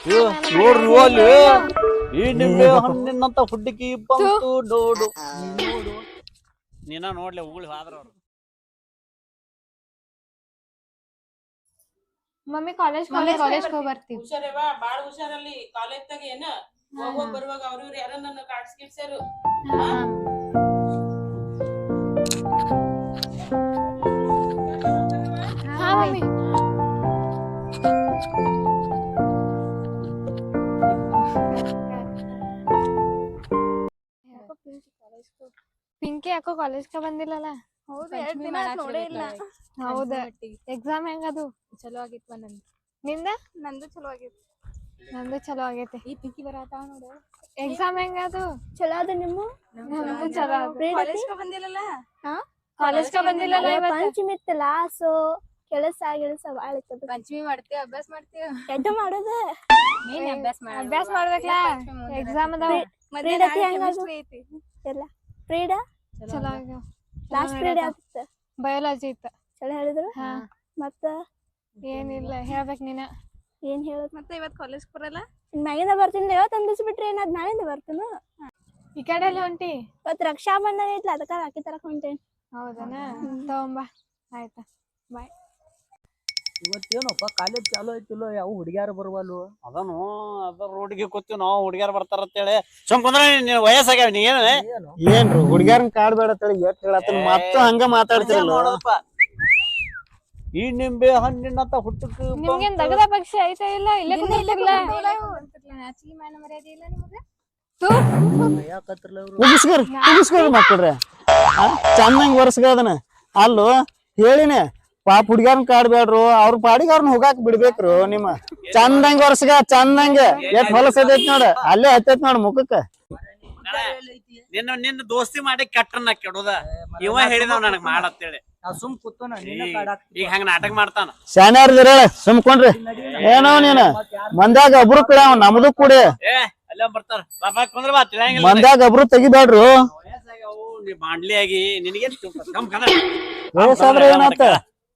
ನೋಡ್ರಿ ಅಲ್ಲಿ ಈ ನಿಂಬೆ ಹಣ್ಣಿನಂತ ಹುಡುಗಿ ಬಂತು ನೋಡು ನೋಡು ನೀನ ನೋಡ್ಲಿ ಉಗುಳಿ ಹೋದ್ರ ಅವ್ರು. ಮಮ್ಮಿ ಕಾಲೇಜ್ ಬರ್ತೀವಿ. ಹುಷಾರವ ಬಾಳ ಹುಷಾರಲ್ಲಿ ಕಾಲೇಜ್ದಾಗ ಏನ ಹೋಗೋಗ್ ಬರುವಾಗ ಅವ್ರ ಯಾರ ನನ್ನ ಕಾರ್ಡ್ಸ್ ಗಿಡ್ಸರು. ಹಾ ಮಮ್ಮಿ. ಪಿಂಕಿ ಯಾಕೋ ಕಾಲೇಜ್ಗೆ ಬಂದಿಲ್ಲಲ್ಲ. ಹೌದು 2 ದಿನ ನೋಡೇ ಇಲ್ಲ. ಹೌದ ಎಕ್ಸಾಮ್ ಹೆಂಗದು? ಚಲೋ ಆಗಿತ್ತು ನಂದು. ನಿಂದ? ನಂದು ಚಲೋ ಆಗಿತ್ತು. ನಂದು ಚಲೋ ಆಗೈತಿ. ಈ ಪಿಂಕಿ ಬರತಾವ ನೋಡು. ಎಕ್ಸಾಮ್ ಹೆಂಗದು? ಚಲೋ ಅದ ನಿಮ್ಮ? ನಮ್ದು ಚಲೋ ಅದ. ಕಾಲೇಜ್ಗೆ ಬಂದಿಲ್ಲಲ್ಲ? ಹಾ ಕಾಲೇಜ್ಗೆ ಬಂದಿಲ್ಲಲ್ಲ ಇವತ್ತು. ಪಂಚಮಿ ಇತ್ತಲ್ಲ ಸೊ ಕೆಲಸ ಬಾಳ ಇತ್ತು. ಪಂಚಮಿ ಮಾಡ್ತೀವಿ ಅಭ್ಯಾಸ ಮಾಡ್ತೀವಿ. ಎಡ್ಡು ಮಾಡೋದ ನೀನ್ ಅಭ್ಯಾಸ ಮಾಡ್ಬೇಕಲ್ಲ ಎಕ್ಸಾಮ್ ಅದಾವ. ಪ್ರೀಡತಿ ಹೆಂಗೈತಿ? ಎಲ್ಲ ಪ್ರೀಡ ಚಲೋ ಆಗ್ಯಾವ. ಲಾಸ್ಟ್ ಪ್ರೀಡ್ ಯಾವ್ದಿತ್ತು? ಬಯಾಲಜಿ ಇತ್ತು. ಚಲೋ ಹೇಳಿದ್ರು. ಹಾ ಮತ್ತ ಏನಿಲ್ಲ ಹೇಳ್ಬೇಕ್ ನೀನ. ಏನ್ ಹೇಳೋದ್? ಮತ್ತೆ ಇವತ್ತು ಕಾಲೇಜ್ ಬರಲ್ಲ? ಮ್ಯಾಗಿಂದ ಬರ್ತೀನಿ. ಇವತ್ತು ಒಂದ್ ದಿವ್ಸ ಬಿಟ್ರೆ ಏನಾದ್ ನಾಳಿಂದ ಬರ್ತೀನಿ. ಈ ಕಡೆ ಎಲ್ಲಿ ಹೊಂಟಿ? ಇವತ್ತು ರಕ್ಷಾ ಬಂಧನ ಐತ್ಲ ಅದಕ್ಕ ರಾಖಿ ತರಕ್ ಹೊಂಟೇನಿ. ಹೌದನ ತಗೊಂಬಾ. ಆಯ್ತಾ ಬಾಯ್. ಇವತ್ತೇನಪ್ಪ ಕಾಲೇಜ್ ಚಾಲು ಐತಿಲ್ಲ, ಯಾವ ಹುಡುಗ್ಯಾರ ಬರುವಲ್ಲು. ಅದನ್ನು ಅದ ರೋಡಿಗೆ ಕೂತೀವಿ ನಾವು ಹುಡುಗ್ಯಾರ ಬರ್ತಾರ ಅಂತೇಳಿ ಸುಮ್ಕಂದ್ರ ನೀನ್ ವಯಸ್ಸಾಗ್ಯಾವ ನೀ ಏನ್ರಿ ಹುಡುಗ್ಯಾರನ್ ಕಾಡ್ಬೇಡ ಎಷ್ಟ್ ಹೇಳತ್ತ ಮತ್ತ ಹಂಗ ಮಾತಾಡ್ತಿರಲ್ಲ ನೋಡಪ್ಪ. ಈ ನಿಂಬೆ ಹಣ್ಣಿನಂತ ಹುಟ್ಟಕ್ ನಿಮ್ಗೇನ್ ದಗದ ಪಕ್ಷಿ ಐತಾ ಇಲ್ಲ? ಇಲ್ಲೇ ಕುಂದಿರ್ತಿರ್ಲ. ಮುಗಿಸ್ಕೋರಿ ಮಕ್ಕಳ್ರೆ ಚಂದಂಗ್ ವರ್ಷಗದನ ಅಲ್ಲೋ ಹೇಳಿನೇ ಪಾಪ ಹುಡ್ಗ್ಯಾರನ್ ಕಾಡ್ಬೇಡ್ರು, ಅವ್ರ ಪಾಡಿಗಾರನ್ ಹೋಗಾಕ್ ಬಿಡ್ಬೇಕ್ರು. ನಿಮ್ಮ ಚಂದಂಗ್ ವರ್ಷಗ ಚಂದಂಗ ಎಷ್ಟ್ ಹೊಲಸದೈತ್ ನೋಡ, ಅಲ್ಲೇ ಹತ್ತೈತ್ ನೋಡ ಮುಖಕ್ಕ. ನಿನ್ನ ದೋಸ್ತಿ ಮಾಡಿ ಕೆಟ್ಟನ್ನ ಕೆಡೋದ ಇವ ಹೇಳಿದವ್ ನನಗ್ ಮಾಡತ್ತೇಳಿ ಸುಮ್ ಕೂತೋನ ಈಗ ಹಂಗ ನಾಟಕ ಮಾಡ್ತಾನ. ಶಾನ್ಯಾರ್ದಿರ ಸುಮ್ಕೊಂಡ್ರಿ ಏನೋ ನೀನ ಮಂದ್ಯಾಗ ಒಬ್ರು ಕೂಡ ನಮ್ದು ಕೂಡಿ ಅಲ್ಲೇ ಬರ್ತಾರ. ಬಾಬಾ ಕುಂದ್ರ ಬಾ ತಿಳಿಯಂಗಿಲ್ಲ. ಮಂದ್ಯಾಗ ಒಬ್ರು ತೆಗಿಬೇಡ್ರು. ನೀ ಬಾಂಡ್ಲಿ ಆಗಿ ನಿನಗೆ ವಯಸ್ಸಾದ್ರೆ ಏನಾತ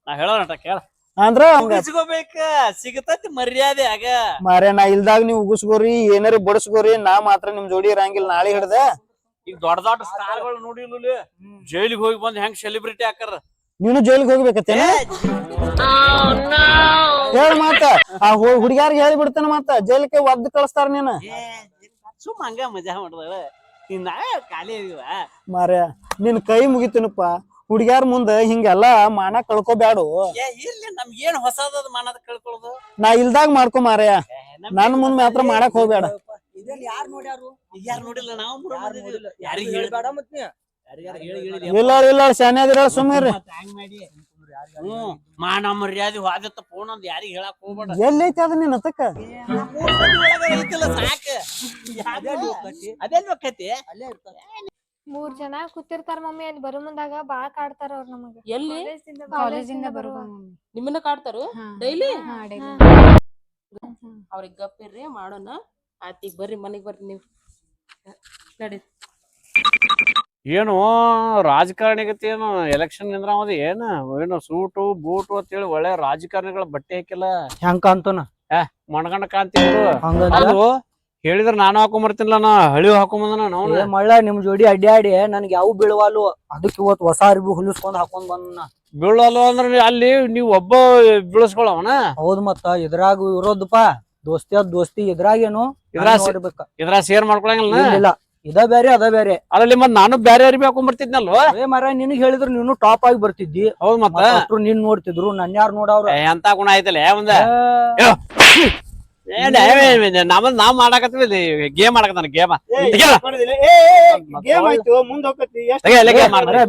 ನಾ ಹೇಳೋ ನಾಟಕ ಕೇಳ ಅಂದ್ರ ಸಿಗೋಬೇಕ ಸಿಗತೈತಿ ಮರ್ಯಾದೆ ಆಗ. ಮಾರೇ ನಾ ಇಲ್ದಾಗ ನೀವ್ ಉಗಿಸ್ಕೋರಿ ಏನಾರ ಬಡಸ್ಕೋರಿ, ನಾ ಮಾತ್ರ ನಿಮ್ ಜೋಡಿ ಇರಂಗಿಲ್ಲ. ನಾಳೆ ಹಿಡ್ದ ಈಗ ದೊಡ್ಡ ದೊಡ್ಡ ಸ್ಟಾರ್ಗಳು ನೋಡಿಲ್ಲ ಜೈಲಿಗೆ ಹೋಗಿ ಬಂದ್ ಹೆಂಗ್ ಸೆಲೆಬ್ರಿಟಿ ಹಾಕಾರ. ನೀನು ಜೈಲಿಗೆ ಹೋಗ್ಬೇಕತ್ತೇನ ಹೇಳ ಮಾತ ಆ ಹುಡುಗ್ಯಾರಿಗೆ ಹೇಳಿ ಬಿಡ್ತಾನ ಮತ್ತ ಜೈಲಿಗೆ ಒದ್ದು ಕಳಿಸ್ತಾರ. ನೀನ ಸುಮ್ ಹಂಗ ಮಜಾ ಮಾಡ್ದ ನಾವೇ ಖಾಲಿ ಇದೀವ. ಮಾರ್ಯ ನಿನ್ ಕೈ ಮುಗಿತೀನಪ್ಪ. ಹುಡುಗ್ಯಾರ ಮುಂದ ಹಿಂಗೆಲ್ಲಾ ಮಾನ ಕಳ್ಕೊಬ್ಯಾಡು. ಇರ್ಲಿ ನಮ್ಗೆ ಏನ್ ಹೊಸದ ಮಾನದ ಕಳ್ಕೊಳ್ಳೋದು. ನಾ ಇಲ್ದಾಗ ಮಾಡ್ಕೊ ಮಾರ್ಯ, ನನ್ ಮುಂದ್ ಮಾತ್ರ ಮಾಡಕ್ ಹೋಗ್ಬೇಡ. ಯಾರು ನೋಡಿಲ್ಲ ನಾವು ಯಾರಿಗ ಹೇಳ್ಬೇಡ. ಇಲ್ಲ ಇಲ್ಲ ಶಾನ್ಯಾದಿರ ಸುಮ್ಮಿರ್ರಿ. ಮಾನ ಮರ್ಯಾದೆ ವಾದತ್ತ ಫೋನ್ ಒಂದ್ ಯಾರಿಗ ಹೇಳಕ್ ಹೋಗ್ಬೇಡ. ಎಲ್ಲೈತಿ ಅದ ನಿನ್ ಹತ್ತಕ್ಕ ಸಾಕ ಅದೆಲ್ಲ ಹೋಗತಿ. 3 ಜನ ಕೂತಿರ್ತಾರ ಮಮ್ಮಿ. ಅಲ್ಲಿ ಬರೋ ಮುಂದಾಗ ಬಾಳ ಕಾಡ್ತಾರ ಅವ್ರ ನಮಗ. ಎಲ್ಲಿ ಕಾಲೇಜಿಂದ ಬರುವ ನಿಮ್ಮನ್ನ ಕಾಡ್ತಾರು ಡೈಲಿ? ಅವ್ರಿಗೆ ಗಪ್ಪಿರ್ರಿ ಮಾಡೋಣ. ಆಯ್ತು ಬರ್ರಿ ಮನೆಗ್ ಬರ್ರಿ ನೀವ್ ನಡಿ. ಏನು ರಾಜಕಾರಣಿಗತಿ ಏನು ಎಲೆಕ್ಷನ್ ನಿಂದ್ರಾಮದ ಏನು ಸೂಟು ಬೂಟು ಅಂತೇಳಿ ಒಳ್ಳೆ ರಾಜಕಾರಣಿಗಳ ಬಟ್ಟೆ ಹಾಕಿಲ್ಲ. ಹೆಂಗ ಕಾಂತನ ಮಣ್ಗಂಡ ಕಾಂತಿದ್ರು ಅದು ಹೇಳಿದ್ರ ನಾನು ಹಾಕೊಂಬರ್ತಿನ್ಲ. ನಾ ಹಳಿ ಹಾಕೊಂಬಂದನ ನಾವು ಮಳ್ಳ ನಿಮ್ ಜೋಡಿ ಅಡ್ಡಾಡಿ ನನ್ಗೆ ಯಾವ ಬೀಳವಾಲು. ಅದಕ್ಕೆ ಇವತ್ತು ಹೊಸ ಅರ್ಬಿ ಹೊಲಿಸ್ಕೊಂಡ್ ಹಾಕೊಂಡ್ ಬಂದ. ಬೀಳಲ್ಲ ಅಂದ್ರೆ ಅಲ್ಲಿ ನೀವ್ ಒಬ್ಬ ಬೀಳಸ್ಕೊಳವನ. ಹೌದ್ ಮತ್ತ ಇದ್ರಾಗ ಇರೋದಪ್ಪ ದೋಸ್ತಿ ಅದ್ ದೋಸ್ತಿ. ಇದ್ರಾಗೇನು ಇದ್ರಾಗ ಶೇರ್ ಮಾಡ್ಕೊಳಂಗಿಲ್ಲ. ಇಲ್ಲ ಇದ ಬೇರೆ ಅದ ಬೇರೆ. ಅದ್ರಲ್ಲಿ ಮತ್ ನಾನು ಬೇರೆ ಅರ್ಬಿ ಹಾಕೊಂಡ್ಬರ್ತಿದ್ನಲ್ವ. ಮರ ನಿನಗ್ ಹೇಳಿದ್ರು ನೀನು ಟಾಪ್ ಆಗಿ ಬರ್ತಿದ್ದಿ. ಹೌದ್ ಮತ್ತ ನೀನ್ ನೋಡ್ತಿದ್ರು ನನ್ ಯಾರು ನೋಡವ್ರ ಎಂತ ಗುಣ ಆಯ್ತಲ್ಲ ಒಂದ ನಾವ್ ಮಾಡಾಕತ್ತೀವಿ ಗೇಮ್ ಆಡಕತ್ತಾನ.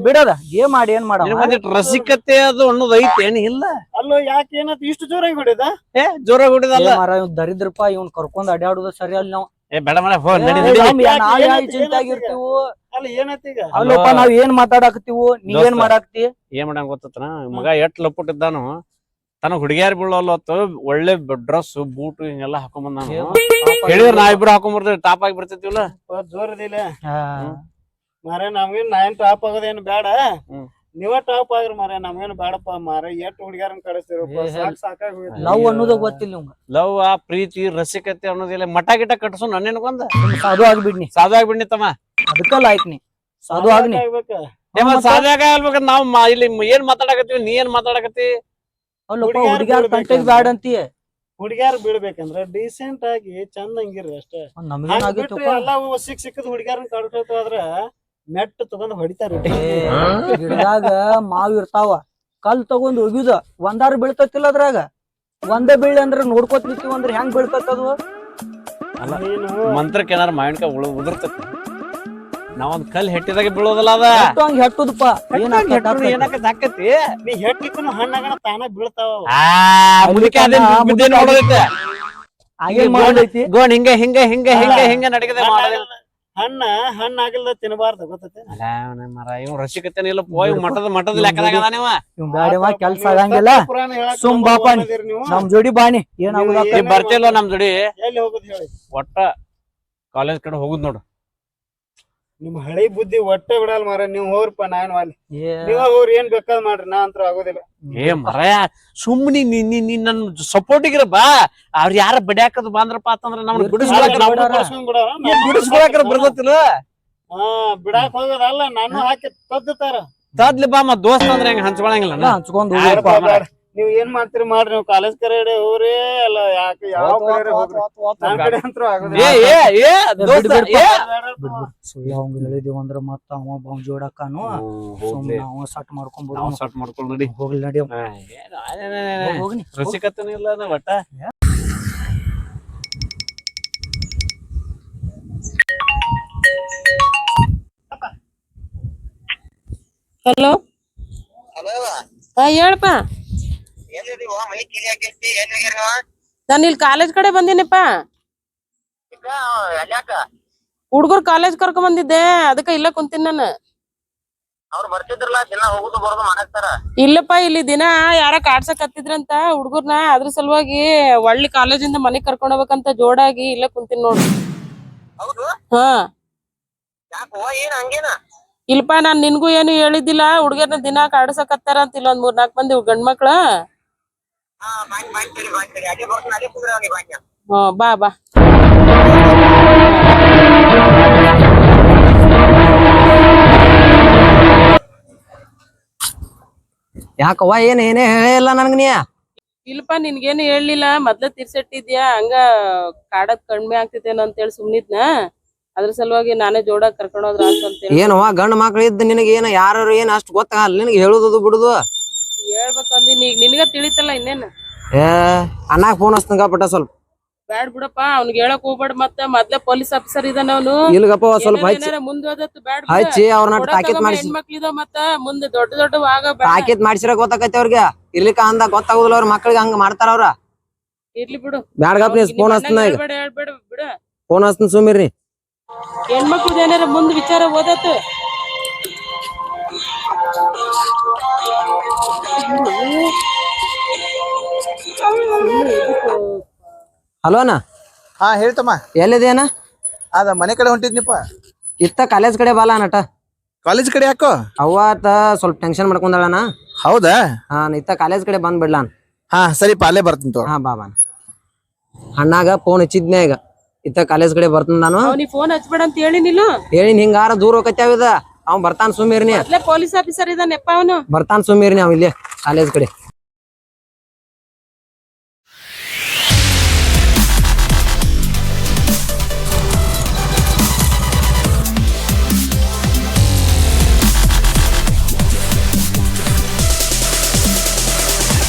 ಬಿಡದ ಗೇಮ್ ಮಾಡಿ ಏನ್ ಮಾಡ ರಸಿಕತೆ ಅದು ಅನ್ನೋದು ಐತೆ ಏನ್ ಇಲ್ಲ. ಅಲ್ಲೋ ಯಾಕೆ ಏನತ್ ಇಷ್ಟು ಜೋರಾಗಿ ಹೊಡಿದ? ಜೋರಾಗಿ ಹೊಡಿದಲ್ಲ ಮರ ಇವ್ ದರಿದ್ರಪ್ಪ. ಇವ್ನ್ ಕರ್ಕೊಂಡ್ ಅಡ್ಯಾಡುದ ಸರಿ ಅಲ್ಲ. ನಾವ್ ಬೇಡ ಅಲ್ಲಪ್ಪ ನಾವ್ ಏನ್ ಮಾತಾಡಕತ್ತೀವು, ನೀ ಏನ್ ಮಾಡಾಕ್ತಿ? ಏನ್ ಮಾಡಂಗ ಗೊತ್ತನ ಮಗ ಎಟ್ ಲಪುಟ್ಟಿದ್ದಾನು ತನ ಹುಡುಗಿಯಾರ ಬೀಳೋಲ್ಲತ್ತು ಒಳ್ಳೆ ಡ್ರೆಸ್ ಬೂಟು ಹಿಂಗೆಲ್ಲಾ ಹಾಕೊಂಡ್ ಹೇಳಿದ್ರ ನಾ ಇಬ್ರು ಹಾಕೊಂಡ್ಬರ್ತೇವೆ. ಟಾಪ್ ಆಗಿ ಬರ್ತೈತಿವಲ್ಲ ಜೋರದಿಲ್ಲ ಮಾರ. ನಮ್ಗೇನ್ ನಾಯನ್ ಟಾಪ್ ಆಗೋದೇನು ಬೇಡ. ನೀವ ಟಾಪ್ ಆಗ್ರಿ ಮಾರ ನಮ್ಗೇನು ಬೇಡಪ್ಪ ಮಾರ ಎಷ್ಟ್ ಹುಡುಗ್ಯಾರನ್ ಕಳಿಸ್ತಿರಪ್ಪ ಸಾಕಾಗಿ ಹೋಯ್ತು. ಲವ್ ಅನ್ನೋದು ಗೊತ್ತಿಲ್ಲ ನಿಮ್ಗ ಲವ್ ಆ ಪ್ರೀತಿ ರಸಿಕತೆ ಅನ್ನೋದಿಲ್ಲ ಮಠ ಗಿಟ ಕಟ್ಸು ನನ್ನೇನ್ಕೊಂದ ಸಾಧು ಆಗ್ಬಿಡ್ನಿ ಸಾಧು ಆಗ್ಬಿಡ್ನಿ ತಮ್ಮ ಅದಕ್ಕ ಲಾಯ್ಕ್ ನೀ ಸಾಧು ಆಗ್ನಿ ಆಗ್ಬೇಕ. ಸಾಧ್ಯಾಗ ಆಗ್ಬೇಕ ನಾವ್ ಇಲ್ಲಿ ಏನ್ ಮಾತಾಡಕತ್ತೀವಿ ನೀ ಏನ್ ಮಾತಾಡಕತ್ತಿ ಅಲ್ಲಪ್ಪ ಹುಡ್ಗ್ಯಾರ್ ಹುಡುಗ್ಯಾರ ಬಿಡ್ಬೇಕು ಕಂಟೆಗ್ ಬ್ಯಾಡ ಅಂತೀಯ ಹುಡುಗ್ಯಾರ ಬೀಳ್ಬೇಕಂದ್ರ ಡೀಸೆಂಟ್ ಆಗಿ ಚಂದಂಗಿರ್ರಿ ಅಷ್ಟೇ. ನಮ್ಗೇನಾಗಿತ್ತು ಎಲ್ಲ ಸಿಕ್ಕದ ಹುಡುಗ್ಯಾರನ್ ಕಳ್ಕೊತ ಹೋದ್ರ ಮೆಟ್ ತಗೊಂಡ್ ಹೊಡಿತಾರ. ಗಿಡದಾಗ ಮಾವ್ ಇರ್ತಾವ ಕಲ್ ತಗೊಂಡ್ ಒಗಿದ ಒಂದಾರು ಬೀಳ್ತತಿಲ್ಲ ಅದ್ರಾಗ ಒಂದೇ ಬೀಳಿ ಅಂದ್ರ ನೋಡ್ಕೋತ ನಿಂತೀವಿ ಅಂದ್ರ ಹೆಂಗ್ ಬೀಳ್ತದ ಮಂತ್ರಕ್ಕೆ ಏನಾರ ಮಾವಿನಕಾಯಿ ಉದುರ್ತೈತಿ ನಾವೊಂದ್ ಕಲ್ ಹೆಟ್ಟಿದಾಗ ಬೀಳೋದಲ್ಲ ಅದ ಹಂಗ ಹೆಟ್ಟುದಪ್ಪ ಹಾಕತಿ ನೀ ಹೆಟ್ಲಿಕ್ಕೂ ಹಣ್ಣಾಗಣ ತಾನ ಬೀಳ್ತಾವ. ನೋಡೋದೈತೆ ಹಾಗೇನ್ ಮಾಡೈತಿ ಗೋಣ್ ಹಿಂಗ ಹಿಂಗ ಹಿಂಗ ಹಿಂಗ ಹಿಂಗ ನಡಗದೆ ಹಣ್ಣಾಗಿಲ್ದ ತಿನ್ನಬಾರ್ದು ಗೊತ್ತೈತೆ. ಮರ ಇವ್ ರಸಿಕತೆನ ಇಲ್ಲ ಪೋಯ್ ಮಠದ ಲೆಕ್ಕದಾಗ ಅದ ನೀವ ಇವ್ ಬ್ಯಾಡವ ಕೆಲ್ಸ ಆಗಂಗಿಲ್ಲ ಸುಮ್ ಬಾಪ ನೀ. ನಮ್ ಜೋಡಿ ಬಾನಿ ಏನಾಗುದ ನೀವ್ ಬರ್ತಿಲ್ವ ನಮ್ ಜೋಡಿ ಎಲ್ಲಿ ಹೋಗುದ್ ಹೇಳಿ. ಒಟ್ಟ ಕಾಲೇಜ್ ಕಡೆ ಹೋಗುದ್ ನೋಡು ನಿಮ್ ಹಳಿ ಬುದ್ಧಿ ಒಟ್ಟೆ ಬಿಡಲ್ ಮಾರ. ನೀವ್ ಹೋಗ್ರಪ್ಪ ನಾನ್ ವಾಲಿ ನೀವ ಹೋಗ್ರಿ ಏನ್ ಬೇಕಾದ್ ಮಾಡ್ರಿ ನಾ ಅಂತೂ ಆಗೋದಿಲ್ಲ. ಏ ಮರಯ ಸುಮ್ಮನಿ ನೀ ನನ್ ಸಪೋರ್ಟಿಗಿರ ಬಾ ಅವ್ರ ಯಾರ ಬಡ್ಯಾಕದ್ ಬಂದ್ರಪ್ಪ ಅಂತಂದ್ರ ನಮ್ನ ಬಿಡಿಸ್ಕೊಳಕರ ಬರ್ತತಿಲ್ಲ. ಹಾ ಬಿಡಾಕ್ ಹೋಗೋದಲ್ಲ ನಾನು ಹಾಕಿ ತದ್ದುತ್ತಾರ ತದ್ಲಿ ಬಾ ಮತ್ ದೋಸ್ತ ಅಂದ್ರ ಹೆಂಗ ಹಂಚ್ಕೊಳಂಗಿಲ್ಲ ಹಂಚ್ಕೊಂಡ್ ನೀವ್ ಏನ್ ಮಾಡ್ತೀರಿ ಮಾಡ್ರಿ. ನೀವ್ ಕಾಲೇಜ್ ಕಡೆ ಹೋಗ್ರಿ ಅಲ್ಲ ಯಾಕೆ ಯಾವ ಕಡೆ ಹೋಗ್ರಿ ನನ್ ಕಡೆ ಅಂತೂ ಆಗೋದಿಲ್ಲ. ಹೇಳಿದೀವಿ ಅಂದ್ರ ಮತ್ತ ಅವ ಬಾವ್ ಜೋಡಕ್ಕಾನು ಸುಮ್ನೆ ಅವ ಸಟ್ ಮಾಡ್ಕೊಂಡ್ಬಿಡು ಸಟ್ ಮಾಡ್ಕೊಂಡ್ ನೋಡಿ ಹೋಗ್ಲಿ ನಡಿ ಹೋಗ್ನಿ ರಸಿಕತೆನೂ ಇಲ್ಲ ನಾ ಒಟ್ಟ ಹಲೋ ಹಾ ಹೇಳಪ್ಪ ನಾನು ಇಲ್ಲಿ ಕಾಲೇಜ್ ಕಡೆ ಬಂದಿನಪ್ಪ ಹುಡ್ಗರ್ ಕಾಲೇಜ್ ಕರ್ಕೊಂಡ್ ಬಂದಿದ್ದೆ ಅದಕ್ಕ ಇಲ್ಲ ಕುಂತೀನಿ ನಾನು. ಇಲ್ಲಪ್ಪ ಇಲ್ಲಿ ದಿನ ಯಾರ ಕಾಡ್ಸಕ್ ಹತ್ತಿದ್ರಂತ ಹುಡ್ಗರ್ನ ಅದ್ರ ಸಲುವಾಗಿ ಒಳ್ಳಿ ಕಾಲೇಜಿಂದ ಮನೆಗ್ ಕರ್ಕೊಂಡ್ ಹೋಗ್ಬೇಕಂತ ಜೋಡಾಗಿ ಇಲ್ಲ ಕುಂತೀನಿ ನೋಡ್ರಿ. ಹಾ ಇಲ್ಲಪ್ಪ ನಾನ್ ನಿನ್ಗೂ ಏನು ಹೇಳಿದ್ದಿಲ್ಲ ಹುಡ್ಗರ್ನ ದಿನ ಕಾಡ್ಸಕ್ ಹತ್ತಾರ ಅಂತ ಇಲ್ಲ ಒಂದ್ 3-4 ಮಂದಿ ಗಂಡ್ ಮಕ್ಳ. ಬಾ ಬಾ ಯಾಕವ್ವ ಏನೇ ಹೇಳಿಲ್ಲ ನನ್ಗ ನೀ ಇಲ್ಲಪ್ಪ ನಿನ್ಗೇನು ಹೇಳಲಿಲ್ಲ ಮೊದ್ಲ ತೀರ್ಸೆಟ್ಟಿದ್ಯಾ ಹಂಗ ಕಾಡದ್ ಕಡಿಮೆ ಆಗ್ತೈತೇನೋ ಅಂತೇಳಿ ಸುಮ್ನಿದ್ನ ಅದ್ರ ಸಲುವಾಗಿ ನಾನೇ ಜೋಡಾಗ್ ಕರ್ಕೊಂಡ್ ಹೋದ್ರ ಅಂತ ಏನವ್ವ ಗಂಡ ಮಕ್ಳು ಇದ್ದ ನಿನಗೆ ಏನ ಯಾರು ಏನ್ ಅಷ್ಟ್ ಗೊತ್ತಾಗಲ್ಲ ನಿನಗೆ ಹೇಳುದು ಬಿಡುದು ಹೇಳ್ಬೇಕಂದಿನಿ ಈಗ ನಿನಗ ತಿಳಿತಲ್ಲ ಇನ್ನೇನು. ಅಣ್ಣಾಗ ಫೋನ್ ಹಚ್ತಂಗ ಪಟ್ಟ ಸ್ವಲ್ಪ ಬ್ಯಾಡ್ ಬಿಡಪ್ಪ ಅವ್ನಿಗೆ ಹೇಳಕ್ ಹೋಗ್ಬೇಡ ಮತ್ತೆ ಮೊದ್ಲೇ ಪೊಲೀಸ್ ಆಫೀಸರ್ ಇದಾನ ಅವನು ಇಲ್ಗಪ್ಪ ಸ್ವಲ್ಪ ಮುಂದ್ ಓದತ್ತು ಬ್ಯಾಡ್ ಹಚ್ಚಿ ಅವ್ರನ್ನ ತಾಕೀತ್ ಮಾಡಿಸಿ ಹೆಣ್ಮಕ್ಳಿದಾವ ಮತ್ತ ಮುಂದೆ ದೊಡ್ಡ ಆಗ ತಾಕೀತ್ ಮಾಡಿಸಿರ ಗೊತ್ತಾಕೈತಿ ಅವ್ರಿಗೆ ಇರ್ಲಿಕ್ಕ ಅಂದ ಗೊತ್ತಾಗುದಿಲ್ಲ ಅವ್ರ ಮಕ್ಳಿಗೆ ಹಂಗ ಮಾಡ್ತಾರ ಅವ್ರ. ಇರ್ಲಿ ಬಿಡು ಬ್ಯಾಡ್ಗಪ್ಪ ನೀ ಫೋನ್ ಹಚ್ತನ ಈಗ ಹೇಳ್ಬೇಡ ಬಿಡ ಫೋನ್ ಹಚ್ತನ ಸುಮ್ಮಿರ್ರಿ. ಹೆಣ್ಮಕ್ಳದ ಏನಾರ ಮುಂದ್ ವಿಚಾರ ಓದತ್ತು. ಹಲೋ ಅಣ್ಣ. ಹಾ ಹೇಳ್ತಮ್ಮ ಎಲ್ಲಿದೇನ ಅದ ಮನೆ ಕಡೆ ಹೊಂಟಿದ್ನಿಪ್ಪ. ಇತ್ತ ಕಾಲೇಜ್ ಕಡೆ ಬಾಲ ನಟ ಕಾಲೇಜ್ ಕಡೆ ಯಾಕೋ ಅವ್ವಾತ ಸ್ವಲ್ಪ ಟೆನ್ಷನ್ ಮಾಡ್ಕೊಂಡಾಳಣ. ಹೌದಾ ಹಾ ಇತ್ತ ಕಾಲೇಜ್ ಕಡೆ ಬಂದ್ ಬಿಡ್ಲಾನ್. ಹಾ ಸರಿಪ್ಪ ಅಲ್ಲೇ ಬರ್ತೀನಿ ತಗೋ. ಹಾ ಬಾ ಅಣ್ಣಾಗ ಫೋನ್ ಹಚ್ಚಿದ್ನೆ ಈಗ ಇತ್ತ ಕಾಲೇಜ್ ಕಡೆ ಬರ್ತೀನಿ ನಾನು. ಅವ್ನಿಗೆ ಫೋನ್ ಹಚ್ಬೇಡ ಅಂತ ಹೇಳಿನಿಲ್ಲ ಹೇಳಿ ಹಿಂಗಾರ ದೂರ ಹೋಗತ್ಯಾವಿದ ಅವ್ ಬರ್ತಾನ ಸುಮ್ಮಿರ್ನಿ. ಪೊಲೀಸ್ ಆಫೀಸರ್ ಇದಾನೆಪ್ಪ ಅವನು ಬರ್ತಾನ ಸುಮ್ಮಿರ್ನಿ ಅವ್ ಇಲ್ಲಿ ಕಾಲೇಜ್ ಕಡೆ.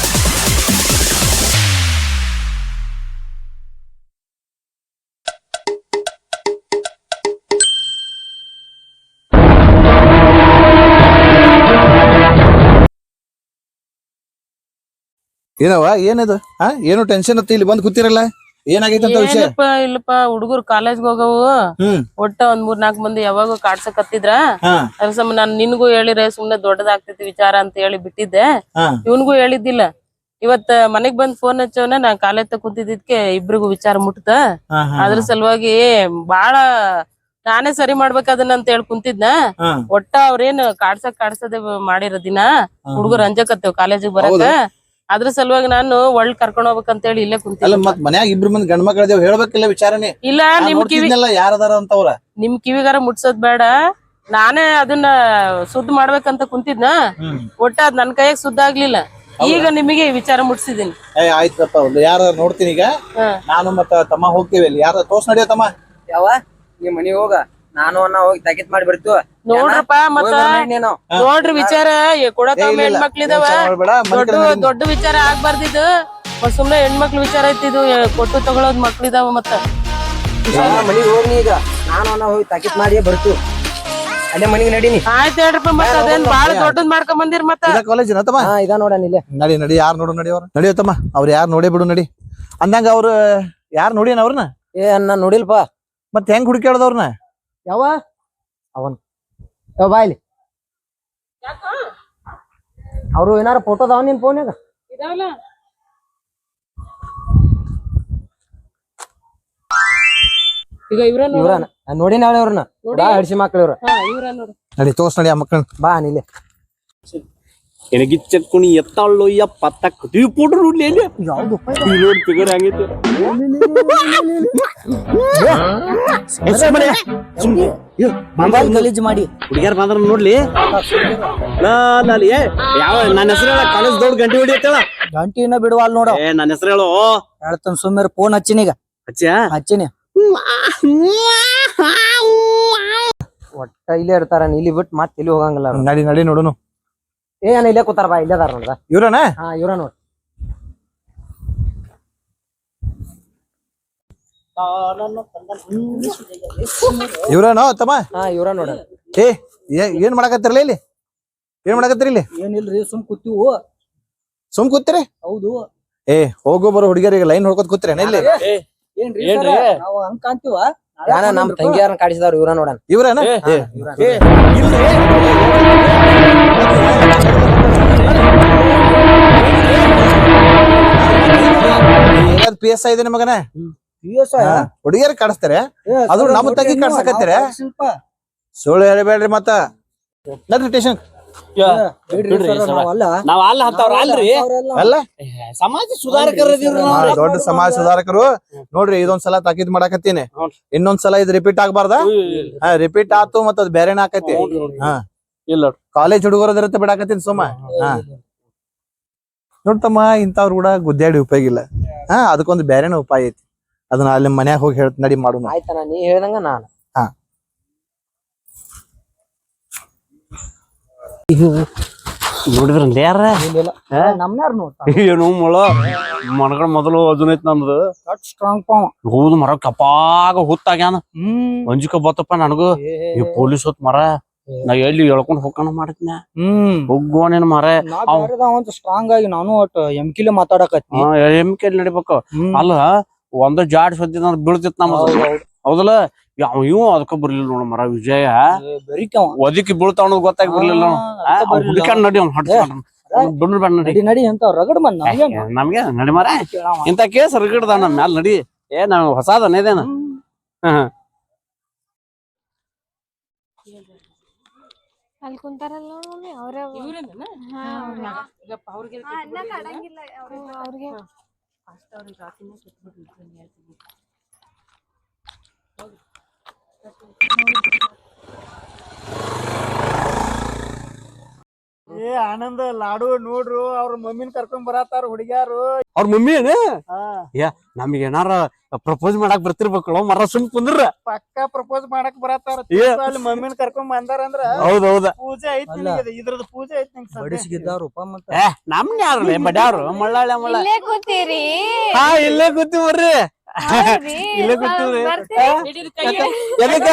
ಏನವ ಏನದು ಹಾ ಏನು ಟೆನ್ಷನ್ ಅತ್ತ ಇಲ್ಲಿ ಬಂದ್ ಕೂತಿರಲ್ಲ ಏನಾಗೈತೆ ಅಂತ ವಿಷಯ? ಇಲ್ಲಪ್ಪ ಹುಡುಗರು ಕಾಲೇಜ್ಗೆ ಹೋಗವು ಒಟ್ಟ ಒಂದ್ 3-4 ಮಂದಿ ಯಾವಾಗ ಕಾಡ್ಸಕ್ ಹತ್ತಿದ್ರ ಅದ್ರ ಸಂಬಂಧ ನಾನ್ ನಿನ್ಗೂ ಹೇಳಿದ್ರೆ ಸುಮ್ನೆ ದೊಡ್ಡದಾಗ್ತೈತಿ ವಿಚಾರ ಅಂತ ಹೇಳಿ ಬಿಟ್ಟಿದ್ದೆ. ಇವನ್ಗೂ ಹೇಳಿದ್ದಿಲ್ಲ. ಇವತ್ ಮನೆಗ್ ಬಂದ್ ಫೋನ್ ಹಚ್ಚವನ ನಾ ಕಾಲೇಜ್ ಕೂತಿದ್ದಕ್ಕೆ ಇಬ್ರಿಗೂ ವಿಚಾರ ಮುಟ್ತ. ಅದ್ರ ಸಲುವಾಗಿ ಬಾಳ ನಾನೇ ಸರಿ ಮಾಡ್ಬೇಕ ಅದನ್ನ ಅಂತ ಹೇಳಿ ಕುಂತಿದ್ನ ಹಾ. ಒಟ್ಟ ಅವ್ರೇನ್ ಕಾಡ್ಸದೆ ಮಾಡಿರೋ ದಿನ ಹುಡುಗರು ಅಂಜಕತ್ತೇವ್ ಕಾಲೇಜಿಗೆ ಬರಕ ಹೌದಾ? ಅದ್ರ ಸಲುವಾಗಿ ನಾನು ಒಳ್ಳೆ ಕರ್ಕೊಂಡ್ ಹೋಗ್ಬೇಕಂತ ಹೇಳಿ ಇಲ್ಲೇ ಅಲ್ಲ ಕುಂತಿದ್ದೆ. ಮತ್ ಮನ್ಯಾಗ ಇಬ್ರು ಮಂದಿ ಗಂಡ್ ಮಕ್ಳದೇವ್ ಹೇಳ್ಬೇಕಿಲ್ಲ ವಿಚಾರನೆ. ಇಲ್ಲ ಯಾರದಾರ ಅಂತವ್ರ ನಿಮ್ ಕಿವಿಗಾರ ಮುಟ್ಸೋದ್ ಬೇಡ, ನಾನೇ ಅದನ್ನ ಸುದ್ದ್ ಮಾಡ್ಬೇಕಂತ ಕುಂತಿದ್ನ. ಒಟ್ಟ ಅದ್ ನನ್ ಕೈಯಾಗ ಸುದ್ದ ಆಗ್ಲಿಲ್ಲ. ಈಗ ನಿಮಗೆ ವಿಚಾರ ಮುಟ್ಸಿದೀನಿ. ಆಯ್ತಪ್ಪ ಯಾರ ನೋಡ್ತೀನಿ ಈಗ. ನಾನು ಮತ್ತ ತಮ್ಮ ಹೋಗ್ತೀವಿ ಅಲ್ಲಿ ಯಾರ ತೋರ್ಸ್ ನಡೆಯೋ ತಮ್ಮ. ಯಾವ ನಿಮ್ ಮನಿಗ್ ಹೋಗ, ನಾನು ಅನ್ನ ಹೋಗಿ ತಾಕೀತ್ ಮಾಡಿ ಬರ್ತೀವ. ನೋಡ್ರಪ್ಪ ಮತ್ತ ನೋಡ್ರಿ ವಿಚಾರ ಕೊಡಕ ಹೆಣ್ಮಕ್ಳಿದಾವ. ದೊಡ್ಡ ವಿಚಾರ ಆಗ್ಬಾರ್ದಿದ್ದು, ಸುಮ್ನೆ ಹೆಣ್ಮಕ್ಳು ವಿಚಾರ ಐತಿದು. ಕೊಟ್ಟು ತಗೊಳೋದ್ ಮಕ್ಳಿದಾವ. ಮತ್ತ ಮನಿಗ್ ಹೋಗಿ ಈಗ ನಾನು ಅನ್ನ ಹೋಗಿ ತಾಕೀತ್ ಮಾಡಿ ಬರ್ತೀವಿ. ಅಲ್ಲೇ ಮನಿಗ್ ನಡೀನಿ. ಆಯ್ತು ಹೇಳ್ರಪ್ಪ. ಮತ್ತ ಅದೇನ್ ಬಾಳ ದೊಡ್ಡದ್ ಮಾಡ್ಕೊಂಡ್ ಬಂದಿರ್. ಮತ್ತ ಕಾಲೇಜ್ ತಮ್ಮ ಇದ ನೋಡಣ ಇಲ್ಲೇ. ನಡಿ ಯಾರು ನೋಡು ನಡಿ ಅವ್ರ ನಡಿಯೋ ತಮ್ಮ. ಅವ್ರ ಯಾರು ನೋಡೇ ಬಿಡು ನಡಿ. ಅಂದಂಗ ಅವ್ರ ಯಾರು ನೋಡಿನ ಅವ್ರನ್ನ ಅನ್ನ ನೋಡಿಲ್ಪ. ಮತ್ ಹೆಂಗ್ ಹುಡುಕ್ಯಾಡ್ದವ್ರನ್ನ? ಯಾವ ಅವನ್ ಯಾವ ಬಾಯ್ಲಿ ಅವ್ರು ಏನಾರ ಫೋಟೋ ಅದಾವ ನಿನ್ ಫೋನ್ಯಾಗ? ಈಗ ಇವ್ರನ್ನ ನೋಡಿ ನಾಳೆ ಅವ್ರನ್ನ ಹಡ್ಸಿ ಮಕ್ಳು ಇವ್ರ. ನಡಿ ತೋರ್ಸ್ ನಡಿ ಆ ಮಕ್ಕಳನ್ನ. ಬಾ ನಿಲ್ಲೆ. ಎನಗಿಚ್ಚಕ್ಕುಣಿ ಎತ್ತಾಳು ಯಪ್ಪ ತಕ್ಕ ಪೌಡ್ರ್ ನೋಡ್ಲಿ ಅಲ್ಲಿ ನೋಡಿ ಫಿಗರ್ ಆಗೈತೆ. ಗಲೀಜ್ ಮಾಡಿ ಹುಡುಗ್ಯಾರ ಬಂದ್ರ ನೋಡ್ಲಿ. ಯಾವ ನನ್ನ ಹೆಸರು ಹೇಳ, ಕಾಲೇಜ್ ದೊಡ್ಡ ಗಂಟೆ ಹೊಡಿಯತ್ತೇಳ. ಗಂಟಿನ ಬಿಡುವಲ್ ನೋಡ. ನನ್ನ ಹೆಸರು ಹೇಳು. ಹೇಳ್ತಾನ ಸುಮ್ಮನೆ ಫೋನ್ ಹಚ್ಚಿನೀಗ. ಹಚ್ಚಿನಿ ಒಟ್ಟ ಇಲ್ಲೇ ಇರ್ತಾರ. ಇಲ್ಲಿ ಬಿಟ್ಟು ಮತ್ತೆ ಇಲ್ಲಿ ಹೋಗಂಗಿಲ್ಲ. ನಡಿ ನಡಿ ನೋಡುನು. ಏನ ಇಲ್ಲೇ ಕೂತಾರ ಬಾ. ಇಲ್ಲೇ ಅದಾರ ನೋಡ್ದ ಇವ್ರನ. ಇವ್ರ ನೋಡ್. ಇವ್ರನೋ ತಮ್ಮ? ಇವ್ರ ನೋಡ. ಏನ್ ಮಾಡಕತ್ತಿರಲ್ಲ ಇಲ್ಲಿ? ಏನ್ ಮಾಡಕತ್ತಿರಿ ಇಲ್ಲಿ? ಏನಿಲ್ರಿ ಸುಮ್ ಕೂತೀವು. ಸುಮ್ ಕೂತಿರಿ? ಹೌದು. ಹೋಗೋ ಬರೋ ಹುಡುಗಿಯರಿಗೆ ಲೈನ್ ಹೊಡ್ಕೊತ್ ಕೂತ್ರೇನ ಇಲ್ಲಿ? ಏನ್ರಿ ನಾವು ಹಂಗ ಕಾಣ್ತೀವ? ನಮ್ ತಂಗಿಯಾರನ್ನ ಕಾಡಿಸಿದವ್ರು ಇವ್ರ ನೋಡಣ. ಇವ್ರನ? PSI ಇದೆ ಮಗನ. ಹುಡುಗಿಯರ್ ಕಾಡಿಸ್ತಾರೆ, ಅದು ನಮ್ಮ ತಗಿ ಕಾಡ್ಸಕತ್ತೀರ? ಸುಳ್ಳು ಹೇಳ್ಬೇಡ್ರಿ ಮತ್ತ. ನಡ್ರಿ ಸ್ಟೇಷನ್. ನಾವ್ ಅಲ್ಲ ಅಂತವ್ರ ಅಲ್ರಿ. ಅಲ್ಲ ಸಮಾಜ ಸುಧಾರಕರ ದೊಡ್ಡ ಸಮಾಜ ಸುಧಾರಕರು. ನೋಡ್ರಿ ಇದೊಂದ್ಸಲ ತಾಕೀದ್ ಮಾಡಾಕತ್ತೀನಿ. ಇನ್ನೊಂದ್ಸಲ ಇದು ರಿಪೀಟ್ ಆಗ್ಬಾರ್ದ. ರಿಪೀಟ್ ಆತು ಮತ್ತ ಅದ್ ಬೇರೆನ ಆಕತಿ. ಇಲ್ಲ ಕಾಲೇಜ್ ಹುಡುಗರದಿರತ್ತೆ ಬಿಡಾಕತ್ತೀನಿ ಸುಮ್ಮ. ನೋಡ್ತಮ್ಮ, ಇಂಥವ್ರು ಕೂಡ ಗುದ್ದಾಡಿ ಉಪಯೋಗ ಇಲ್ಲ. ಅದಕ್ಕೊಂದು ಬೇರೆನ ಉಪಾಯ ಐತಿ. ಅದನ್ನ ಅಲ್ಲಿ ಮನ್ಯಾಗ ಹೋಗಿ ಹೇಳ್ತ ನಡಿ ಮಾಡೋಣ. ಆಯ್ತಾನ, ನೀ ಹೇಳ್ದಂಗ ನಾನು. ನೋಡಿದ್ರ ಯಾರ ನಮ್ಯಾರು ನೋಡ್ತಾರ. ಏನು ಮೊಳ ಮನಗಳ ಮೊದಲು ಅಜುನೈತ್ ನಮ್ದು ಸ್ಟ್ರಾಂಗ್ ಪಾವ. ಹೌದು ಮರ ಕಪಾಗ ಹುತ್ತಾಗ್ಯಾನ. ಅಂಜಿಕ ಬತ್ತಪ್ಪ ನನಗೂ. ಈ ಪೊಲೀಸ್ ಹೊತ್ ಮರ ನಾ ಎಲ್ಲಿ ಎಳ್ಕೊಂಡ್ ಹೋಗೋಣ ಮಾಡತ್ನ. ಹೋಗೋನೇನ್ ಮರ ಸ್ಟ್ರಾಂಗ್ ಆಗಿ ನಾನು ಒಟ್ಟು ಎಮ್ಕಿಲೆ ಮಾತಾಡಕತ್ತಿ. ಎಮ್ಕೆಲ್ ನಡಿಬೇಕು. ಅಲ್ಲ ಒಂದ ಜಾಡ್ ಸದ್ದ ಬೀಳ್ತಿತ್ ನಮ್ದು. ಹೌದಲ್ಲ? ಇವ್ ಅದಕ್ಕ ಬರ್ಲಿಲ್ಲ ನೋಡ ಮರ. ವಿಜಯ ಒದಕಿ ಬೀಳ್ತಾವ ಅನ್ನೋದು ಗೊತ್ತಾಗಿ ಬರ್ಲಿಲ್ಲ. ಹುಡುಕಾಡ್ ನಡಿ ಅವ್ನ ಹಡ್ಸ್ಕೊಂಡ್ ಬೇಡ ನಡಿ. ನಡಿ ಅಂತ ರಗಡ್ ಬಂದ ನಮ್ಗೆ ನಡಿ ಮರ. ಇಂತ ಕೇಸ್ ರಗಡ್ದ ನಮ್ ಮ್ಯಾಲ ನಡಿ. ನಾವ್ ಹೊಸಾದನ ಇದೇನ. ಅಲ್ಲಿ ಕುಂತಾರಲ್ಲ ಮಮ್ಮಿ ಅವ್ರ. ಅವ್ರಿಗೆ ಆನಂದ ಲಾಡು ನೋಡ್ರು ಅವ್ರ ಮಮ್ಮಿನ ಕರ್ಕೊಂಡ್ ಬರತಾರ ಹುಡುಗ್ಯಾರು. ಅವ್ರ ಮಮ್ಮಿ ಏನ? ನಮ್ಗೆ ಏನಾರ ಪ್ರಪೋಸ್ ಮಾಡಕ್ ಬರ್ತಿರ್ಬೇಕಲ್ಲ ಮರ. ಸುಮ್ ಕುಂದ್ರ ಪಕ್ಕ ಪ್ರಪೋಸ್ ಮಾಡಕ್ ಬರತಾರ. ಅಲ್ಲಿ ಮಮ್ಮಿನ ಕರ್ಕೊಂಡ್ ಬಂದಾರ ಅಂದ್ರ ಹೌದೌದ ಪೂಜೆ ಐತಿ. ಇದ್ರದ್ದು ಪೂಜೆ ಐತಿ. ನಮ್ನ ಯಾರಲ್ಲ ಬಡ್ಯಾವ್ರು ಮಳ್ಳಾಳೆ ಮಳ್ಳ. ಇಲ್ಲೇ ಕೂತೀರಿ? ಇಲ್ಲೇ ಕೂತೀವಿ ಬರ್ರಿ. ಇಲ್ಲೇ ಕೂತೀವ್ರಿ. ಎದಕ್ಕ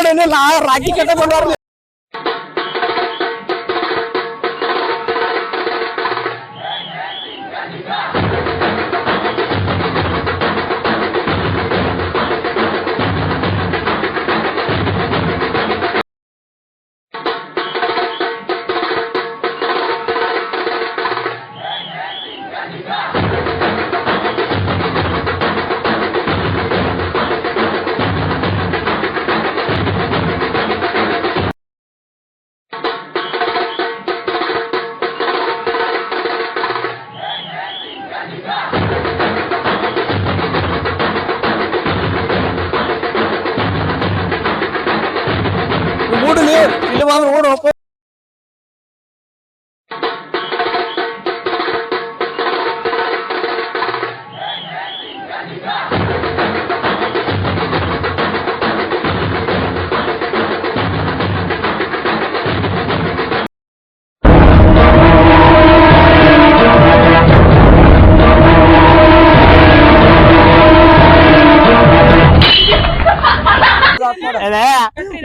ಓಡನೆ ರಾಖಿ ಕಟ್ಟ ಬಂದಾರ. ಇಲ್ಲಿ ಬಂದ್ರೆ ಓಡ್ ಹೋಗ್ಕೊ.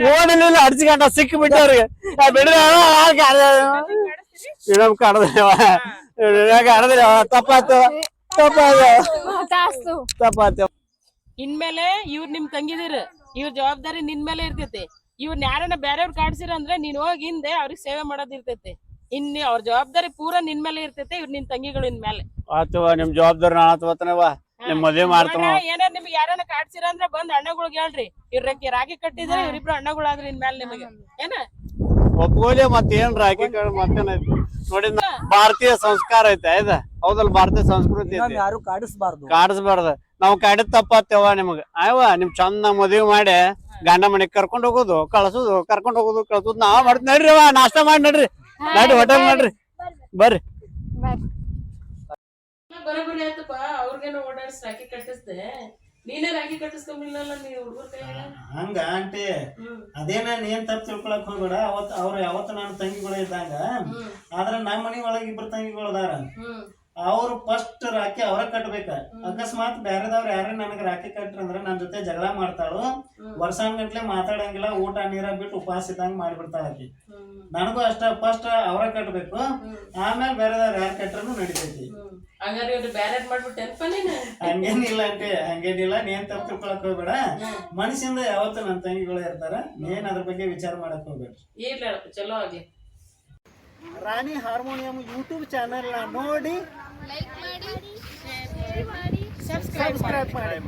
ಓಡಲಿಲ್ಲ ಅಡ್ಸಿಗಂಟ ಸಿಕ್ಕಿ ಬಿಟ್ಟವ್ರಿಗೆ ಬಿಡ್ರಿ ಇಡಮ್ ಕಡದ್ರವ ಕಡದ್ರಿ ತಪ್ಪಾತು ತಪ್ಪಾತು. ಇನ್ಮೇಲೆ ಇವ್ರ ನಿಮ್ ತಂಗಿದಿರ ಇವ್ರ ಜವಾಬ್ದಾರಿ ನಿನ್ ಮೇಲೆ ಇರ್ತೈತಿ. ಇವ್ರನ್ನ ಯಾರನ್ನ ಬೇರೆಯವ್ರ ಕಾಡ್ಸಿರ ಅಂದ್ರೆ ನೀನ್ ಹೋಗಿ ಹಿಂದೆ ಅವ್ರಿಗೆ ಸೇವೆ ಮಾಡೋದ್ ಇರ್ತೈತಿ. ಇನ್ನು ಅವ್ರ ಜವಾಬ್ದಾರಿ ಪೂರಾ ನಿನ್ ಮೇಲೆ ಇರ್ತೈತಿ. ಇವ್ರ ನಿನ್ ತಂಗಿಗಳು ಇನ್ಮೇಲೆ ಆತವ ನಿಮ್ ಜವಾಬ್ದಾರಿ ನಾನು ಆತವತ್ತನವ ನಿಮ್ ಮದ್ವೆ ಮಾಡ್ತಾನ. ಏನಾರ ನಿಮ್ಗೆ ಯಾರನ್ನ ಕಾಡ್ಸಿರ ಅಂದ್ರ ಬಂದ್ ಅಣ್ಣಗಳಿಗೆ ಹೇಳ್ರಿ. ಇವ್ರಕ್ಕೆ ರಾಗಿ ಕಟ್ಟಿದ್ರೆ ಇವ್ರಿಬ್ರು ಅಣ್ಣಗಳಾದ್ರಿ ಇನ್ಮೇಲೆ ನಿಮಗೆ ಏನ ಒಪ್ಕೋಲಿ ಮತ್ತೇನ್ ರಾಕಿ ಮತ್ತೇನೈತಿ ನೋಡಿ. ಭಾರತೀಯ ಸಂಸ್ಕಾರ ಐತೆ ಆಯ್ತಾ ಹೌದಲ್, ಭಾರತೀಯ ಸಂಸ್ಕೃತಿ ಐತಿ. ಯಾರು ಕಾಡಿಸ್ಬಾರ್ದು ಕಾಡಿಸ್ಬಾರ್ದ. ನಾವ್ ಕಾಡಿದ್ ತಪ್ಪತ್ತೇವ ನಿಮಗ ಅಯ್ಯವ ನಿಮ್ ಚಂದ ಮದ್ವಿ ಮಾಡಿ ಗಂಡ ಮನೆಗ್ ಕರ್ಕೊಂಡ್ ಹೋಗೋದು ಕಳ್ಸುದು ಕರ್ಕೊಂಡ್ ಹೋಗೋದು ಕಳ್ಸುದು ನಾವ್ ಮಾಡ್ತೀವಿ. ನಡ್ರಿ ನಾಷ್ಟಾ ಮಾಡಿ ನಡ್ರಿ ಹೋಟೆಲ್ ನಡ್ರಿ ಬರ್ರಿ. ಬರೋಬ್ಬರಿ ಆಯ್ತಪ್ಪ. ಅವ್ರಿಗೇನೋ ಓಡಾಡಿಸ್ ರಾಖಿ ಕಟ್ಟಿಸ್ದೆ, ನೀನೇ ರಾಖಿ ಕಟ್ಟಿಸ್ಕೊಂಬಿಲ್ಲಲ್ಲ ನೀ ಹುಡುಗರ ಕೈಯಾಗ. ಹಂಗ ಆಂಟಿ ಅದೇನ ನೀನ್ ತಪ್ಪು ತಿಳ್ಕೊಳಕ್ ಹೋಗ್ಬೇಡ. ಅವ್ರು ಯಾವತ್ತು ನನ್ನ ತಂಗಿಗಳು ಇದ್ದಾಗ ಆದ್ರ ನಮ್ಮ ಮನಿ ಒಳಗ ಇಬ್ರು ತಂಗಿಗಳು ಅದಾರ. ಅವ್ರು ಫಸ್ಟ್ ರಾಖಿ ಅವ್ರ ಕಟ್ಬೇಕ. ಅಕಸ್ಮಾತ್ ಬ್ಯಾರೆದವ್ರು ಯಾರೇ ನನಗ್ ರಾಖಿ ಕಟ್ರ ಅಂದ್ರ ನನ್ ಜೊತೆ ಜಗಳ ಮಾಡ್ತಾಳು. ವರ್ಷಾನ್ಗಟ್ಲೆ ಮಾತಾಡಂಗಿಲ್ಲ, ಊಟ ನೀರ ಬಿಟ್ಟು ಉಪವಾಸ ಇದ್ದಂಗ ಮಾಡ್ಬಿಡ್ತಾಳ ಆಕಿ. ನನಗೂ ಅಷ್ಟ ಫಸ್ಟ್ ಅವ್ರ ಕಟ್ಬೇಕು, ಆಮೇಲೆ ಬೇರೆದವ್ರು ಯಾರು ಕಟ್ರೂ ನಡಿತೈತಿ. ಹಂಗಾರೆ ಇವ್ರು ಬ್ಯಾರೆ ಮಾಡ್ಬಿಟ್ಟೆನಪ್ಪ ನೀನು. ಹಂಗೇನಿಲ್ಲ ಅಂತೆ, ಹಂಗೇನಿಲ್ಲ. ನೀನ್ ತಪ್ಪು ತಿಳ್ಕೊಳಕ್ ಹೋಗ್ಬೇಡ. ಮನುಷ್ಯಂದ ಯಾವತ್ತು ನನ್ನ ತಂಗಿಗಳು ಇರ್ತಾರ, ನೀನ್ ಅದ್ರ ಬಗ್ಗೆ ವಿಚಾರ ಮಾಡಕ್ ಹೋಗ್ಬೇಡ. ಇಲ್ಲ ಚಲೋ ಆಗ್ಲಿ. ರಾಣಿ ಹಾರ್ಮೋನಿಯಂ ಯೂಟ್ಯೂಬ್ ಚಾನೆಲ್ ನೋಡಿ ಲೈಕ್ ಮಾಡಿ, ಶೇರ್ ಮಾಡಿ, ಸಬ್ಸ್ಕ್ರೈಬ್ ಮಾಡಿ.